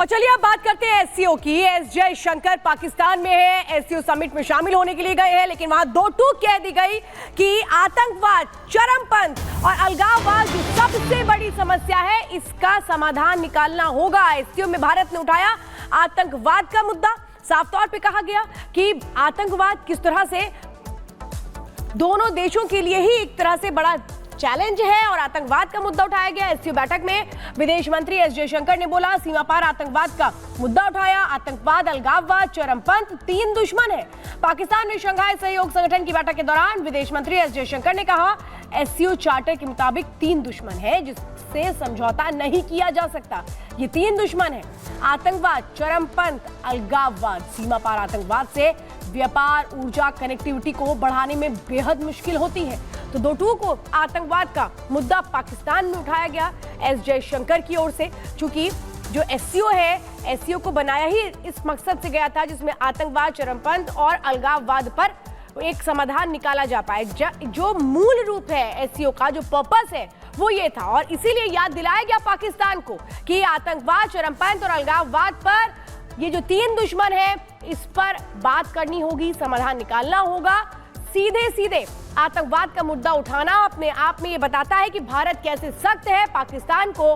और चलिए अब बात करते हैं एससीओ की। एस जयशंकर पाकिस्तान में है, एससीओ समिट में शामिल होने के लिए गए हैं, लेकिन वहां दो टूक कह दी गई कि आतंकवाद, चरमपंथ और अलगाववाद जो सबसे बड़ी समस्या है, इसका समाधान निकालना होगा। एससीओ में भारत ने उठाया आतंकवाद का मुद्दा। साफ तौर पे कहा गया कि आतंकवाद किस तरह से दोनों देशों के लिए ही एक तरह से बड़ा चैलेंज है और आतंकवाद का मुद्दा उठाया गया। एससीओ बैठक में विदेश मंत्री एस जयशंकर ने बोला, सीमा पार आतंकवाद का मुद्दा उठाया। आतंकवाद, अलगाववाद, चरमपंथ तीन दुश्मन है। पाकिस्तान में शंघाई सहयोग संगठन की बैठक के दौरान विदेश मंत्री एस जयशंकर ने कहा, एससीओ चार्टर के मुताबिक तीन दुश्मन है जिससे समझौता नहीं किया जा सकता। ये तीन दुश्मन है, आतंकवाद, चरमपंथ, अलगाववाद। सीमा पार आतंकवाद से व्यापार, ऊर्जा, कनेक्टिविटी को बढ़ाने में बेहद मुश्किल होती है। तो दो टूक को आतंकवाद का मुद्दा पाकिस्तान में उठाया गया एस जयशंकर की ओर से, चूंकि जो एससीओ है, एससीओ को बनाया ही इस मकसद से गया था जिसमें आतंकवाद, चरमपंथ और अलगाववाद पर एक समाधान निकाला जा पाए। जो मूल रूप है एससीओ का, जो पर्पस है, वो ये था और इसीलिए याद दिलाया गया पाकिस्तान को कि आतंकवाद, चरमपंथ और अलगाववाद पर ये जो तीन दुश्मन है, इस पर बात करनी होगी, समाधान निकालना होगा। सीधे सीधे आतंकवाद का उठाना अपने आप में ये बताता है कि भारत कैसे सख्त है। पाकिस्तान को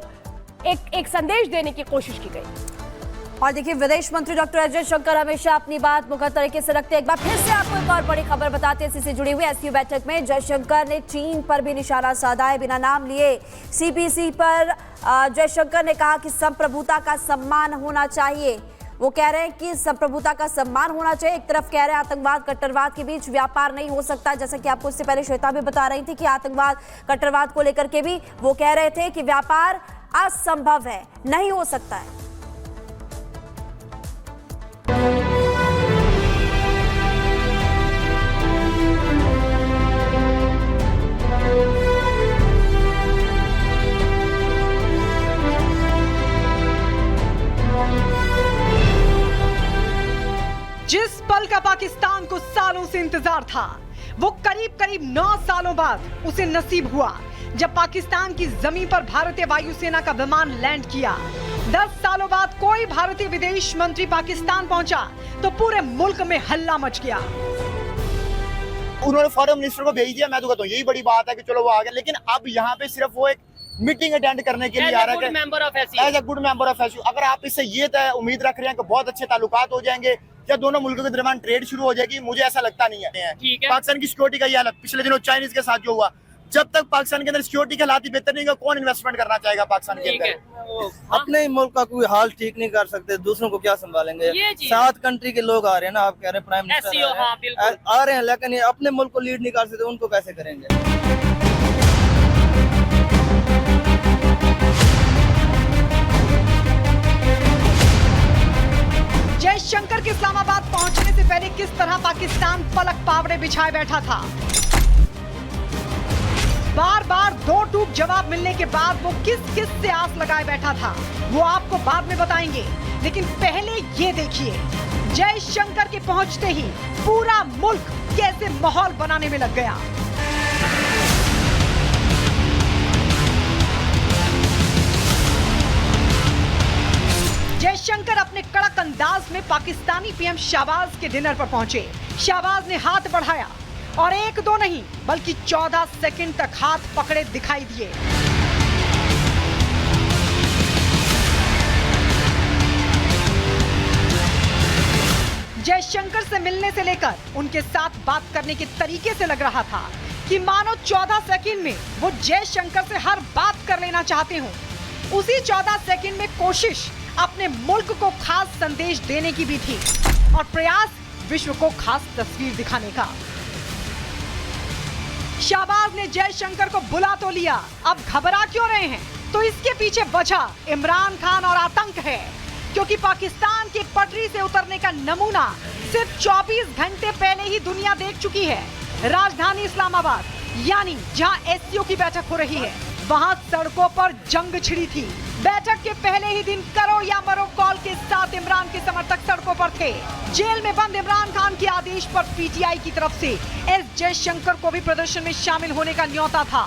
एक संदेश देने की कोशिश की गई। और देखिए, विदेश मंत्री डॉक्टर एस जयशंकर हमेशा अपनी बात मुखर तरीके से रखते हैं। एक बार फिर से आपको एक और बड़ी खबर बताते हैं। इसी से जुड़ी हुई एससीओ बैठक में जयशंकर ने चीन पर भी निशाना साधा है, बिना नाम लिए। सीपीसी पर जयशंकर ने कहा कि संप्रभुता का सम्मान होना चाहिए। वो कह रहे हैं कि संप्रभुता का सम्मान होना चाहिए। एक तरफ कह रहे हैं आतंकवाद, कट्टरवाद के बीच व्यापार नहीं हो सकता, जैसा कि आपको इससे पहले श्वेता भी बता रही थी कि आतंकवाद, कट्टरवाद को लेकर के भी वो कह रहे थे कि व्यापार असंभव है, नहीं हो सकता है। जिस पल का पाकिस्तान को सालों से इंतजार था, वो करीब करीब 9 सालों बाद उसे नसीब हुआ जब पाकिस्तान की जमीन पर भारतीय वायुसेना का विमान लैंड किया। 10 सालों बाद कोई भारतीय विदेश मंत्री पाकिस्तान पहुंचा तो पूरे मुल्क में हल्ला मच गया। उन्होंने फॉरेन मिनिस्टर को भेज दिया। मैं तो कहता हूँ यही बड़ी बात है कि चलो वो आ गए, लेकिन अब यहाँ पे सिर्फ वो एक मीटिंग अटेंड करने के लिए आ रहा है as a good member of SCO. अगर आप इससे ये उम्मीद रख रहे हैं कि बहुत अच्छे ताल्लुकात हो जाएंगे या दोनों मुल्कों के दरमियान ट्रेड शुरू हो जाएगी, मुझे ऐसा लगता नहीं है। पाकिस्तान की सिक्योरिटी का ये हालत पिछले दिनों चाइनीज के साथ जो हुआ, जब तक पाकिस्तान के अंदर सिक्योरिटी के हालात ही बेहतर नहीं होगा, कौन इन्वेस्टमेंट करना चाहेगा पाकिस्तान के अंदर? अपने ही मुल्क का कोई हाल ठीक नहीं कर सकते, दूसरों को क्या संभालेंगे? 7 कंट्री के लोग आ रहे हैं ना, आप कह रहे हैं प्राइम मिनिस्टर आ रहे हैं, लेकिन ये अपने मुल्क को लीड नहीं कर सकते, उनको कैसे करेंगे? जयशंकर के इस्लामाबाद पहुंचने से पहले किस तरह पाकिस्तान पलक पावड़े बिछाए बैठा था। बार बार दो टूक जवाब मिलने के बाद वो किस से आस लगाए बैठा था, वो आपको बाद में बताएंगे। लेकिन पहले ये देखिए, जयशंकर के पहुंचते ही पूरा मुल्क कैसे माहौल बनाने में लग गया। जयशंकर अपने कड़क अंदाज में पाकिस्तानी पीएम शहबाज के डिनर पर पहुंचे। शहबाज ने हाथ बढ़ाया और 1-2 नहीं बल्कि 14 सेकंड तक हाथ पकड़े दिखाई दिए। जयशंकर से मिलने से लेकर उनके साथ बात करने के तरीके से लग रहा था कि मानो 14 सेकंड में वो जयशंकर से हर बात कर लेना चाहते हो। उसी 14 सेकंड में कोशिश अपने मुल्क को खास संदेश देने की भी थी और प्रयास विश्व को खास तस्वीर दिखाने का। शहबाज ने जयशंकर को बुला तो लिया, अब घबरा क्यों रहे हैं? तो इसके पीछे वजह इमरान खान और आतंक है, क्योंकि पाकिस्तान की पटरी से उतरने का नमूना सिर्फ 24 घंटे पहले ही दुनिया देख चुकी है। राजधानी इस्लामाबाद, यानी जहां एससीओ की बैठक हो रही है, वहां सड़कों पर जंग छिड़ी थी। बैठक के पहले ही दिन करो या मरो कॉल के साथ इमरान के समर्थक सड़कों पर थे। जेल में बंद इमरान खान के आदेश पर पीटीआई की तरफ से एस जयशंकर को भी प्रदर्शन में शामिल होने का न्योता था,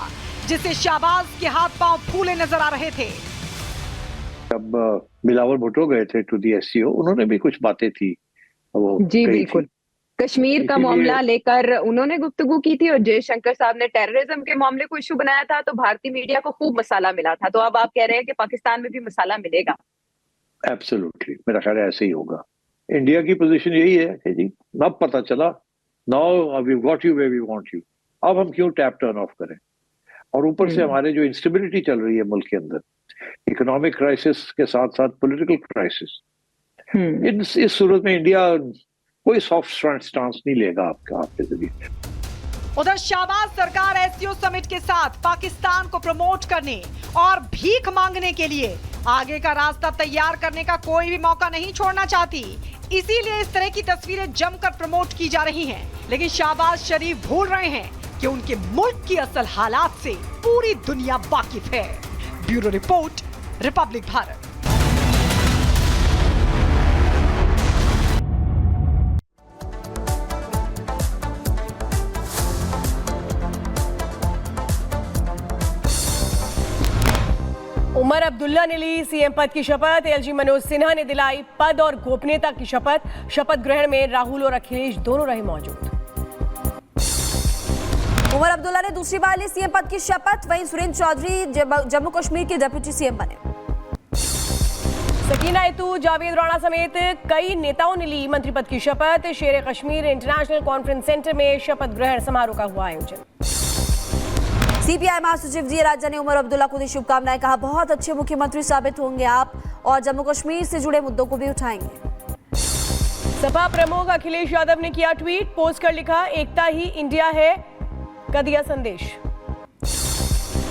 जिससे शहबाज के हाथ पांव फूले नजर आ रहे थे। जब बिलावल भुट्टो गए थे टू दी एससीओ, उन्होंने भी कुछ बातें थी वो जी बिल्कुल, कश्मीर का मामला लेकर उन्होंने गुफ्तगू की थी और जयशंकर साहब ने टेररिज्म के मामले को इशू बनाया था, तो भारतीय मीडिया को खूब मसाला मिला था। तो अब आप कह रहे हैं कि पाकिस्तान में भी मसाला मिलेगा? एब्सोल्युटली, मेरा ख्याल है ऐसे ही होगा। इंडिया की पोजीशन यही है कि जी अब पता चला, now we got you where we want you, अब हम क्यों टैप टर्न ऑफ करें। और ऊपर से हमारे जो इंस्टेबिलिटी चल रही है मुल्क के अंदर, इकोनॉमिक क्राइसिस के साथ साथ पॉलिटिकल क्राइसिस, इस सूरत में इंडिया कोई सॉफ्ट स्टांस नहीं लेगा आपके जरिए। उधर शाहबाज सरकार एससीओ समिट के साथ पाकिस्तान को प्रमोट करने और भीख मांगने के लिए आगे का रास्ता तैयार करने का कोई भी मौका नहीं छोड़ना चाहती, इसीलिए इस तरह की तस्वीरें जमकर प्रमोट की जा रही हैं। लेकिन शाहबाज शरीफ भूल रहे हैं कि उनके मुल्क की असल हालात से पूरी दुनिया वाकिफ है। Bureau report, Republic Bharat. Omar Abdullah ने ली सीएम पद की शपथ। एलजी मनोज सिन्हा ने दिलाई पद और गोपनीयता की शपथ। शपथ ग्रहण में राहुल और अखिलेश दोनों रहे मौजूद। उमर अब्दुल्ला ने दूसरी बार ली सीएम पद की शपथ। वहीं सुरेंद्र चौधरी जम्मू कश्मीर के डिप्टी सीएम बने। सकीना इतू, जावेद राणा समेत कई नेताओं ने ली मंत्री पद की शपथ। शेर कश्मीर इंटरनेशनल कॉन्फ्रेंस सेंटर में शपथ ग्रहण समारोह का हुआ आयोजन। सीपीआई महासचिव जी राजा ने उमर अब्दुल्ला को दी शुभकामनाएं। कहा, बहुत अच्छे मुख्यमंत्री साबित होंगे आप और जम्मू कश्मीर से जुड़े मुद्दों को भी उठाएंगे। सपा प्रमुख अखिलेश यादव ने किया ट्वीट, पोस्ट कर लिखा, एकता ही इंडिया है का दिया संदेश।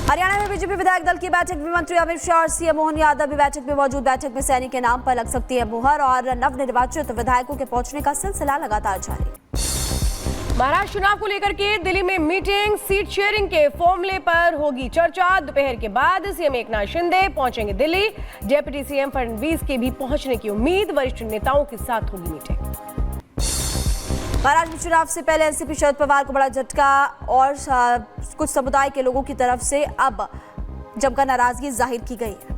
हरियाणा में बीजेपी विधायक दल की बैठक में मंत्री अमित शाह और सीएम मोहन यादव भी बैठक में मौजूद। बैठक में सैनी के नाम पर लग सकती है मुहर और नवनिर्वाचित विधायकों के पहुंचने का सिलसिला लगातार जारी। महाराष्ट्र चुनाव को लेकर के दिल्ली में मीटिंग, सीट शेयरिंग के फॉर्मूले पर होगी चर्चा। दोपहर के बाद सीएम एकनाथ शिंदे पहुंचेंगे दिल्ली। डिप्टी सीएम फडणवीस के भी पहुंचने की उम्मीद। वरिष्ठ नेताओं के साथ होगी मीटिंग। महाराष्ट्र चुनाव से पहले एनसीपी शरद पवार को बड़ा झटका और कुछ समुदाय के लोगों की तरफ से अब जमकर नाराजगी जाहिर की गई है।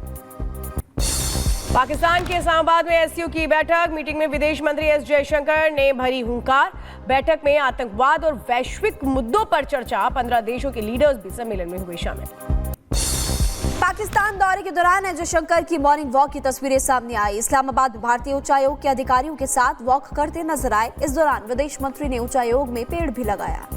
पाकिस्तान के इस्लामाबाद में एससीओ की बैठक। मीटिंग में विदेश मंत्री एस जयशंकर ने भरी हुंकार। बैठक में आतंकवाद और वैश्विक मुद्दों पर चर्चा। 15 देशों के लीडर्स भी सम्मेलन में हुए शामिल। पाकिस्तान दौरे के दौरान एस जयशंकर की मॉर्निंग वॉक की तस्वीरें सामने आई। इस्लामाबाद में भारतीय उच्चायोग के अधिकारियों के साथ वॉक करते नजर आए। इस दौरान विदेश मंत्री ने उच्चायोग में पेड़ भी लगाया।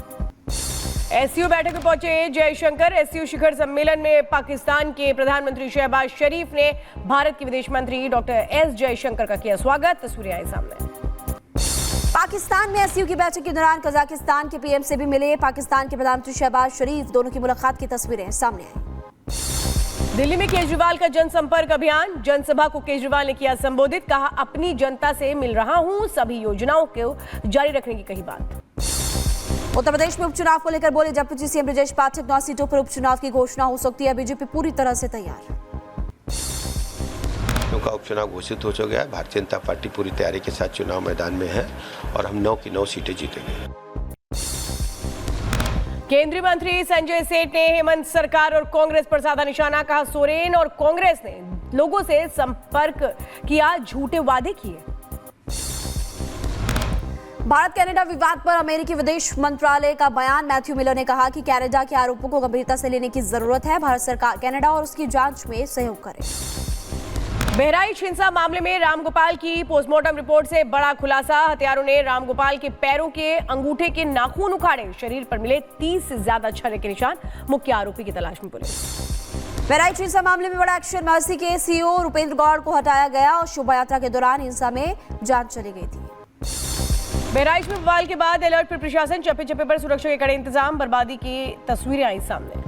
एससीओ बैठक में पहुंचे जयशंकर। एससीओ शिखर सम्मेलन में पाकिस्तान के प्रधानमंत्री शहबाज शरीफ ने भारत के विदेश मंत्री डॉक्टर एस जयशंकर का किया स्वागत। तस्वीरें आई सामने। पाकिस्तान में एससीओ की बैठक के दौरान कजाकिस्तान के पीएम से भी मिले पाकिस्तान के प्रधानमंत्री शहबाज शरीफ। दोनों की मुलाकात की तस्वीरें सामने आई। दिल्ली में केजरीवाल का जनसंपर्क अभियान। जनसभा को केजरीवाल ने किया संबोधित। कहा, अपनी जनता से मिल रहा हूं, सभी योजनाओं को जारी रखने की कही बात। उत्तर प्रदेश में उपचुनाव को लेकर बोले डिप्टी सीएम ब्रजेश पाठक। 9 सीटों पर उपचुनाव की घोषणा हो सकती है। बीजेपी पूरी तरह से तैयार। का उपचुनाव घोषित हो चुका है। भारतीय जनता पार्टी पूरी तैयारी के साथ चुनाव मैदान में है और हम 9 की 9 सीटें जीतेंगे। केंद्रीय मंत्री संजय सेठ ने हेमंत सरकार और कांग्रेस पर साधा निशाना। कहा, सोरेन और कांग्रेस ने लोगों से संपर्क किया, झूठे वादे किए। भारत कनाडा विवाद पर अमेरिकी विदेश मंत्रालय का बयान। मैथ्यू मिलर ने कहा कि कनाडा के आरोपों को गंभीरता से लेने की जरूरत है। भारत सरकार कनाडा और उसकी जांच में सहयोग करे। बहराइच हिंसा मामले में रामगोपाल की पोस्टमार्टम रिपोर्ट से बड़ा खुलासा। हत्यारों ने रामगोपाल के पैरों के अंगूठे के नाखून उखाड़े। शरीर पर मिले 30 से ज्यादा छर्रे के निशान। मुख्य आरोपी की तलाश में पुलिस। बहराइच हिंसा मामले में बड़ा एक्शन। मर्सी के सीईओ रुपेंद्र गौड़ को हटाया गया और शोभा यात्रा के दौरान हिंसा में जांच चली गई थी। बहराइच में बवाल के बाद अलर्ट पर प्रशासन। चप्पे चप्पे पर सुरक्षा के कड़े इंतजाम। बर्बादी की तस्वीरें आई सामने।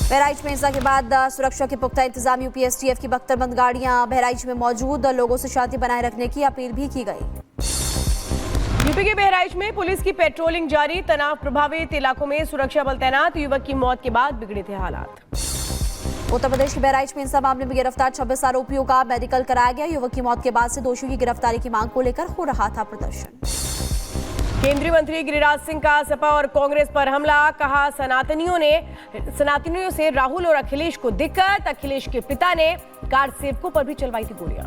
बहराइच में हिंसा के बाद सुरक्षा के पुख्ता इंतजाम। यूपी एसटीएफ की बख्तरबंद गाड़ियां बहराइच में मौजूद। लोगों से शांति बनाए रखने की अपील भी की गई। यूपी के बहराइच में पुलिस की पेट्रोलिंग जारी। तनाव प्रभावित इलाकों में सुरक्षा बल तैनात। युवक की मौत के बाद बिगड़े थे हालात। उत्तर प्रदेश के बहराइच में हिंसा मामले में गिरफ्तार 26 आरोपियों का मेडिकल कराया गया। युवक की मौत के बाद से दोषियों की गिरफ्तारी की मांग को लेकर हो रहा था प्रदर्शन। केंद्रीय मंत्री गिरिराज सिंह का सपा और कांग्रेस पर हमला। कहा, सनातनियों से राहुल और अखिलेश को दिक्कत। अखिलेश के पिता ने कार सेवकों पर भी चलवाई थी गोलियां।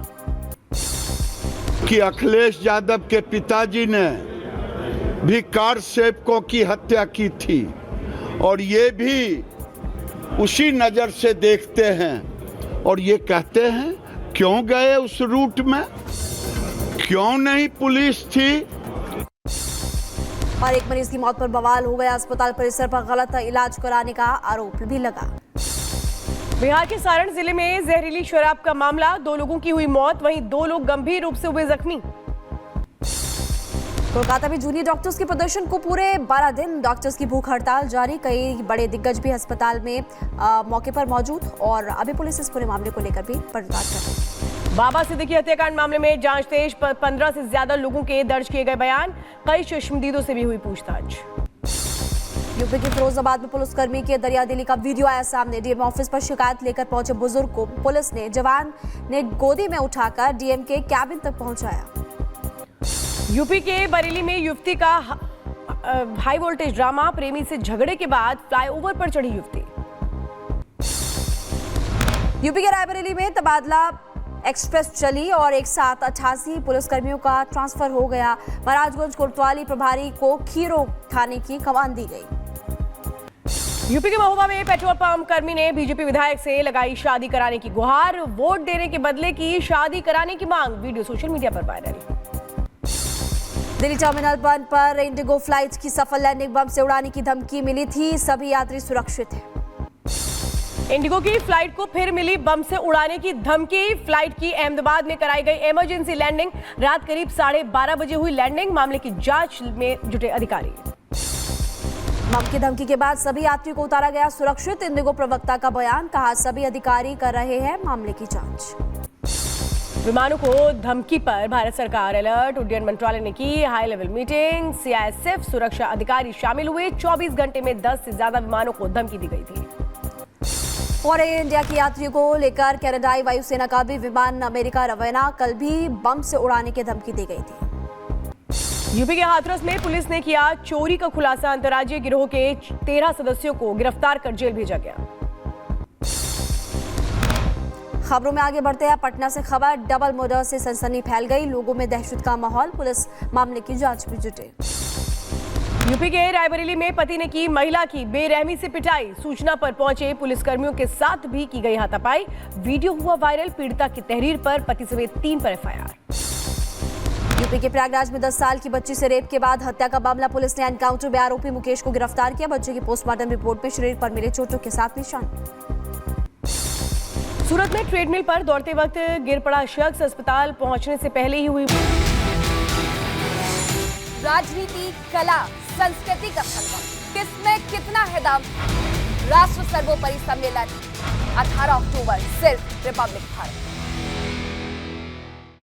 कि अखिलेश यादव के पिताजी ने भी कार सेवकों की हत्या की थी और ये भी उसी नजर से देखते हैं और ये कहते हैं क्यों गए उस रूट में, क्यों नहीं पुलिस थी। और एक मरीज की मौत पर बवाल हो गया। अस्पताल परिसर पर गलत इलाज कराने का आरोप भी लगा। बिहार के सारण जिले में जहरीली शराब का मामला, 2 लोगों की हुई मौत, वहीं 2 लोग गंभीर रूप से हुए जख्मी। कोलकाता में जूनियर डॉक्टर्स के प्रदर्शन को पूरे 12 दिन डॉक्टर्स की भूख हड़ताल जारी। कई बड़े दिग्गज भी अस्पताल में मौके पर मौजूद और अभी पुलिस इस पूरे मामले को लेकर भी पड़ताल कर रही है। बाबा सिद्दीकी हत्याकांड मामले में जांच तेज, 15 से ज्यादा लोगों के दर्ज किए गए बयान, कई चश्मदीदों से भी हुई पूछताछ। यूपी के फिरोजाबाद में पुलिसकर्मी के दरियादिली का वीडियो आया सामने। डीएम ऑफिस पर शिकायत लेकर पहुंचे बुजुर्ग को पुलिस ने जवान ने गोदी में उठाकर डीएम के कैबिन तक पहुंचाया। यूपी के बरेली में युवती का हाई वोल्टेज ड्रामा, प्रेमी से झगड़े के बाद फ्लाईओवर पर चढ़ी युवती। यूपी के रायबरेली में तबादला एक्सप्रेस चली और एक साथ 88 पुलिसकर्मियों का ट्रांसफर हो गया। महाराजगंज कोतवाली प्रभारी को खीरो थाने की कमान दी गई। यूपी के महोबा में पेट्रोल पंप कर्मी ने बीजेपी विधायक से लगाई शादी कराने की गुहार, वोट देने के बदले की शादी कराने की मांग, वीडियो सोशल मीडिया पर वायरल। दिल्ली टर्मिनल बंद पर इंडिगो फ्लाइट की सफल लैंडिंग बम से उड़ाने की धमकी मिली थी, सभी यात्री सुरक्षित हैं। इंडिगो की फ्लाइट को फिर मिली बम से उड़ाने की धमकी। फ्लाइट की अहमदाबाद में कराई गई इमरजेंसी लैंडिंग, रात करीब 12:30 बजे हुई लैंडिंग, मामले की जांच में जुटे अधिकारी। बम की धमकी के बाद सभी यात्रियों को उतारा गया सुरक्षित। इंडिगो प्रवक्ता का बयान, कहा सभी अधिकारी कर रहे हैं मामले की जांच। विमानों को धमकी पर भारत सरकार अलर्ट, उड्डयन मंत्रालय ने की हाई लेवल मीटिंग, सीआईएसएफ सुरक्षा अधिकारी शामिल हुए। 24 घंटे में 10 से ज्यादा विमानों को धमकी दी गई थी। और इंडिया की यात्रियों को लेकर कनाडाई वायुसेना का भी विमान अमेरिका रवाना, कल भी बम से उड़ाने की धमकी दी गई थी। यूपी के हाथरस में पुलिस ने किया चोरी का खुलासा, अंतर्राज्यीय गिरोह के 13 सदस्यों को गिरफ्तार कर जेल भेजा गया। खबरों में आगे बढ़ते हैं। पटना से खबर, डबल मर्डर से सनसनी फैल गई, लोगों में दहशत का माहौल, पुलिस मामले की जांच में जुटे। यूपी के रायबरेली में पति ने की महिला की बेरहमी से पिटाई, सूचना पर पहुंचे पुलिसकर्मियों के साथ भी की गई हाथापाई, वीडियो हुआ वायरल। पीड़िता की तहरीर पर पति समेत 3 पर एफआईआर। यूपी के प्रयागराज में 10 साल की बच्ची से रेप के बाद हत्या का मामला, पुलिस ने एनकाउंटर में आरोपी मुकेश को गिरफ्तार किया। बच्चे की पोस्टमार्टम रिपोर्ट में शरीर पर मिले चोटों के साथ निशान। सूरत में ट्रेडमिल पर दौड़ते वक्त गिर पड़ा शख्स, अस्पताल पहुंचने से पहले ही हुई। राजनीति, कला, संस्कृति का संगम, किसमें कितना है दम? राष्ट्र सर्वोपरि सम्मेलन 18 अक्टूबर सिर्फ रिपब्लिक भारत।